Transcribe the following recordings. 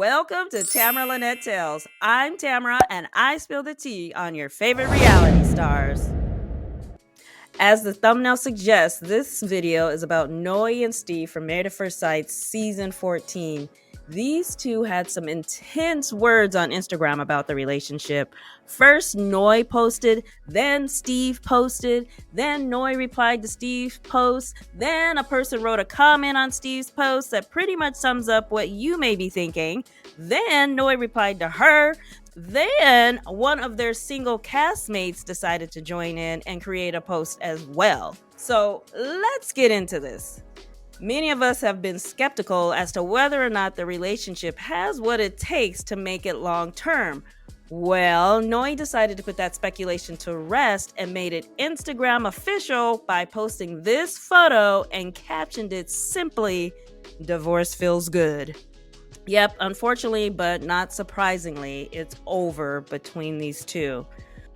Welcome to Tamara Lynette Tales. I'm Tamara, and I spill the tea on your favorite reality stars. As the thumbnail suggests, this video is about Noi and Steve from Married at First Sight Season 14. These two had some intense words on Instagram about the relationship. First, Noi posted, then Steve posted, then Noi replied to Steve's post, then a person wrote a comment on Steve's post that pretty much sums up what you may be thinking. Then Noi replied to her. Then one of their single castmates decided to join in and create a post as well. So let's get into this. Many of us have been skeptical as to whether or not the relationship has what it takes to make it long term. Well, Noi decided to put that speculation to rest and made it Instagram official by posting this photo and captioned it simply, "Divorce feels good." Yep, unfortunately, but not surprisingly, it's over between these two.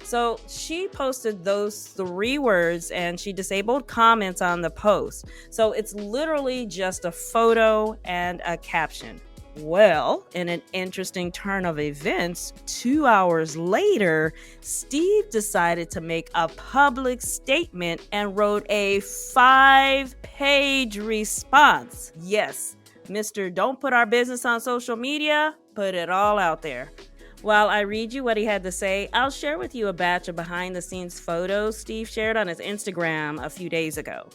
So she posted those 3 words and she disabled comments on the post. So it's literally just a photo and a caption. Well, in an interesting turn of events, 2 hours later, Steve decided to make a public statement and wrote a 5-page response. Yes, Mr. Don't put our business on social media, put it all out there. While I read you what he had to say, I'll share with you a batch of behind-the-scenes photos Steve shared on his Instagram a few days ago.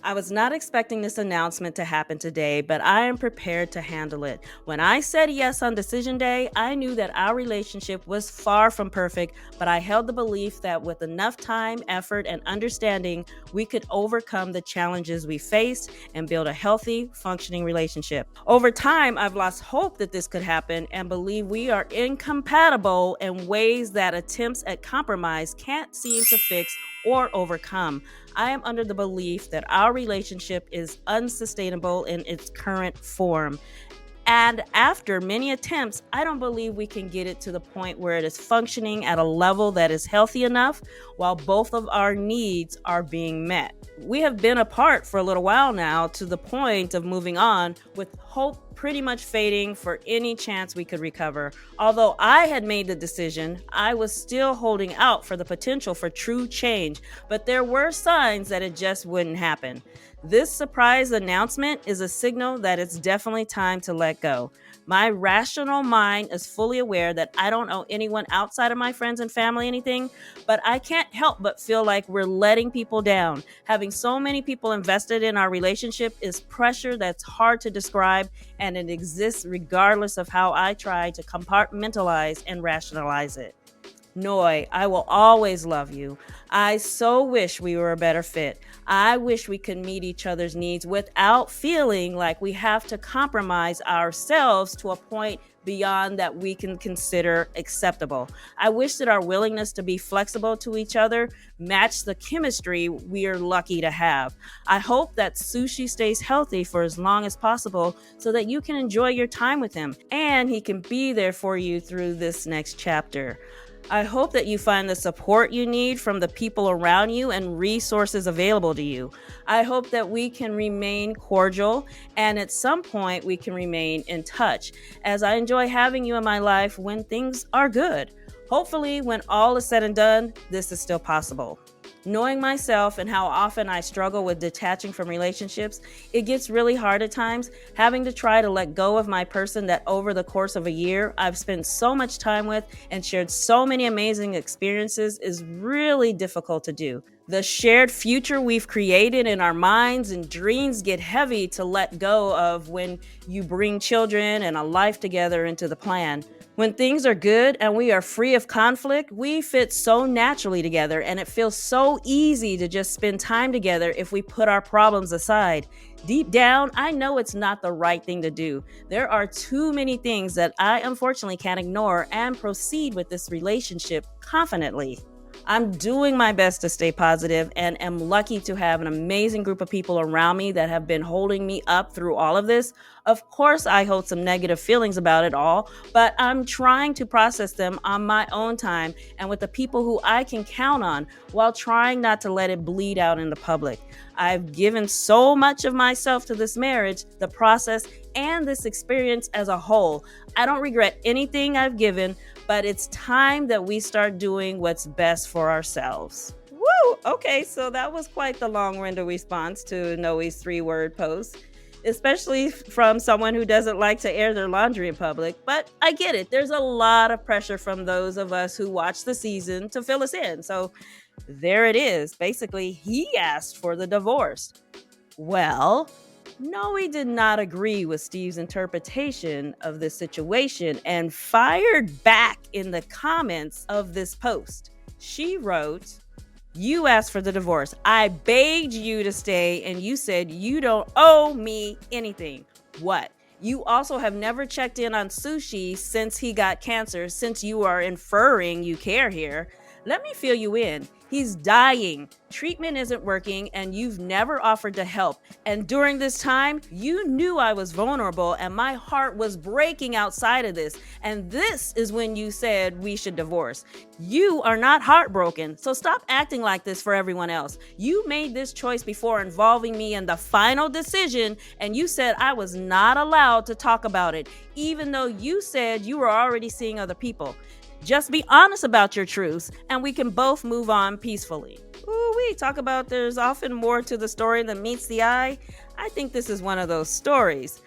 I was not expecting this announcement to happen today, but I am prepared to handle it. When I said yes on decision day, I knew that our relationship was far from perfect, but I held the belief that with enough time, effort, and understanding, we could overcome the challenges we faced and build a healthy, functioning relationship. Over time, I've lost hope that this could happen and believe we are incompatible in ways that attempts at compromise can't seem to fix or overcome. I am under the belief that our relationship is unsustainable in its current form. And after many attempts, I don't believe we can get it to the point where it is functioning at a level that is healthy enough while both of our needs are being met. We have been apart for a little while now, to the point of moving on, with hope pretty much fading for any chance we could recover. Although I had made the decision, I was still holding out for the potential for true change, but there were signs that it just wouldn't happen. This surprise announcement is a signal that it's definitely time to let go. My rational mind is fully aware that I don't owe anyone outside of my friends and family anything, but I can't help but feel like we're letting people down. Having so many people invested in our relationship is pressure that's hard to describe, and it exists regardless of how I try to compartmentalize and rationalize it. Noi, I will always love you. I so wish we were a better fit. I wish we could meet each other's needs without feeling like we have to compromise ourselves to a point beyond that we can consider acceptable. I wish that our willingness to be flexible to each other matched the chemistry we are lucky to have. I hope that Sushi stays healthy for as long as possible so that you can enjoy your time with him and he can be there for you through this next chapter. I hope that you find the support you need from the people around you and resources available to you. I hope that we can remain cordial and at some point we can remain in touch, as I enjoy having you in my life when things are good. Hopefully, when all is said and done, this is still possible. Knowing myself and how often I struggle with detaching from relationships, it gets really hard at times, having to try to let go of my person that over the course of a year I've spent so much time with and shared so many amazing experiences is really difficult to do. The shared future we've created in our minds and dreams get heavy to let go of when you bring children and a life together into the plan. When things are good and we are free of conflict, we fit so naturally together, and it feels so easy to just spend time together if we put our problems aside. Deep down, I know it's not the right thing to do. There are too many things that I unfortunately can't ignore and proceed with this relationship confidently. I'm doing my best to stay positive and am lucky to have an amazing group of people around me that have been holding me up through all of this. Of course, I hold some negative feelings about it all, but I'm trying to process them on my own time and with the people who I can count on while trying not to let it bleed out in the public. I've given so much of myself to this marriage. The process and this experience as a whole. I don't regret anything I've given, but it's time that we start doing what's best for ourselves. Woo! Okay, so that was quite the long-winded response to Noi's 3-word post, especially from someone who doesn't like to air their laundry in public. But I get it. There's a lot of pressure from those of us who watch the season to fill us in. So there it is. Basically, he asked for the divorce. Well, Noi did not agree with Steve's interpretation of this situation and fired back in the comments of this post. She wrote, "You asked for the divorce. I begged you to stay and you said you don't owe me anything. What? You also have never checked in on Sushi since he got cancer, since you are inferring you care here. Let me fill you in. He's dying. Treatment isn't working and you've never offered to help. And during this time, you knew I was vulnerable and my heart was breaking outside of this. And this is when you said we should divorce. You are not heartbroken, so stop acting like this for everyone else. You made this choice before involving me in the final decision, and you said I was not allowed to talk about it, even though you said you were already seeing other people. Just be honest about your truths, and we can both move on peacefully." Ooh, we talk about there's often more to the story than meets the eye. I think this is one of those stories.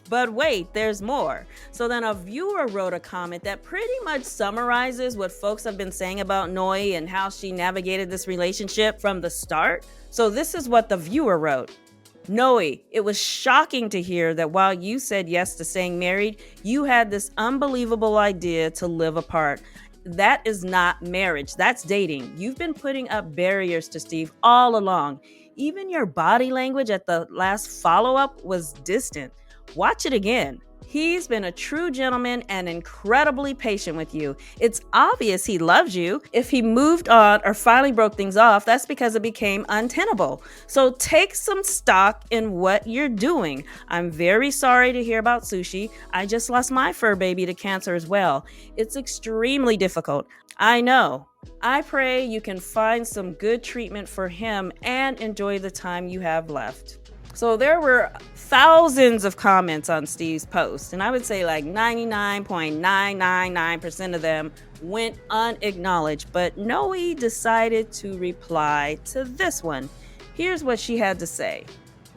But wait, there's more. So then a viewer wrote a comment that pretty much summarizes what folks have been saying about Noi and how she navigated this relationship from the start. So this is what the viewer wrote. "Noi, it was shocking to hear that while you said yes to staying married, you had this unbelievable idea to live apart. That is not marriage, that's dating. You've been putting up barriers to Steve all along. Even your body language at the last follow-up was distant. Watch it again. He's been a true gentleman and incredibly patient with you. It's obvious he loves you. If he moved on or finally broke things off, that's because it became untenable. So take some stock in what you're doing. I'm very sorry to hear about Sushi. I just lost my fur baby to cancer as well. It's extremely difficult. I know. I pray you can find some good treatment for him and enjoy the time you have left." So there were thousands of comments on Steve's post, and I would say like 99.999% of them went unacknowledged, but Noi decided to reply to this one. Here's what she had to say.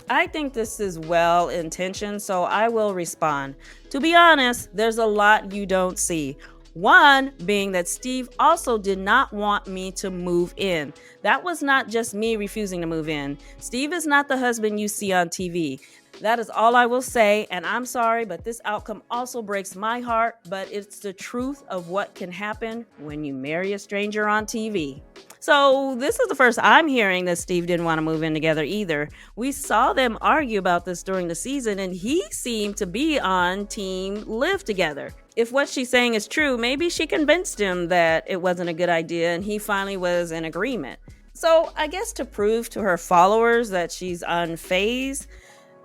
"I think this is well-intentioned, so I will respond. To be honest, there's a lot you don't see. One being that Steve also did not want me to move in. That was not just me refusing to move in. Steve is not the husband you see on TV. That is all I will say, and I'm sorry, but this outcome also breaks my heart, but it's the truth of what can happen when you marry a stranger on TV." So this is the first I'm hearing that Steve didn't want to move in together either. We saw them argue about this during the season, and he seemed to be on team live together. If what she's saying is true, maybe she convinced him that it wasn't a good idea and he finally was in agreement. So I guess to prove to her followers that she's unfazed,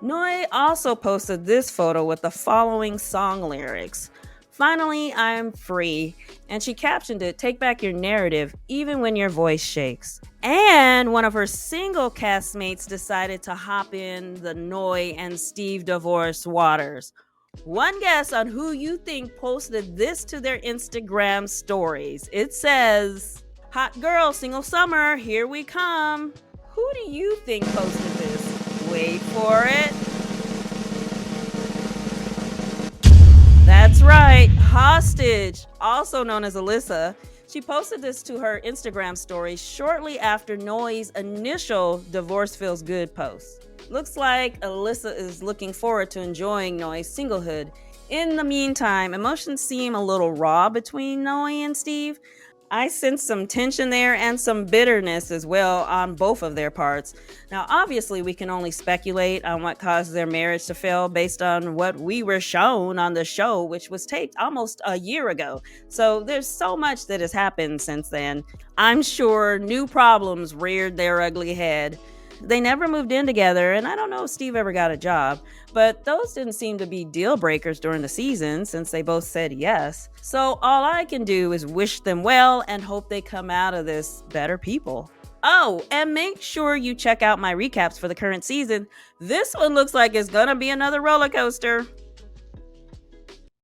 Noi also posted this photo with the following song lyrics. "Finally, I'm free." And she captioned it, "Take back your narrative, even when your voice shakes." And one of her single castmates decided to hop in the Noi and Steve divorce waters. One guess on who you think posted this to their Instagram stories. It says, "Hot girl, single summer, here we come." Who do you think posted this? Wait for it. That's right, Hostage, also known as Alyssa. She posted this to her Instagram story shortly after Noi's initial "Divorce Feels Good" post. Looks like Alyssa is looking forward to enjoying Noi's singlehood. In the meantime, emotions seem a little raw between Noi and Steve. I sense some tension there and some bitterness as well on both of their parts. Now, obviously, we can only speculate on what caused their marriage to fail based on what we were shown on the show, which was taped almost a year ago. So there's so much that has happened since then. I'm sure new problems reared their ugly head. They never moved in together, and I don't know if Steve ever got a job, but those didn't seem to be deal breakers during the season since they both said yes. So all I can do is wish them well and hope they come out of this better people. Oh, and make sure you check out my recaps for the current season. This one looks like it's gonna be another roller coaster.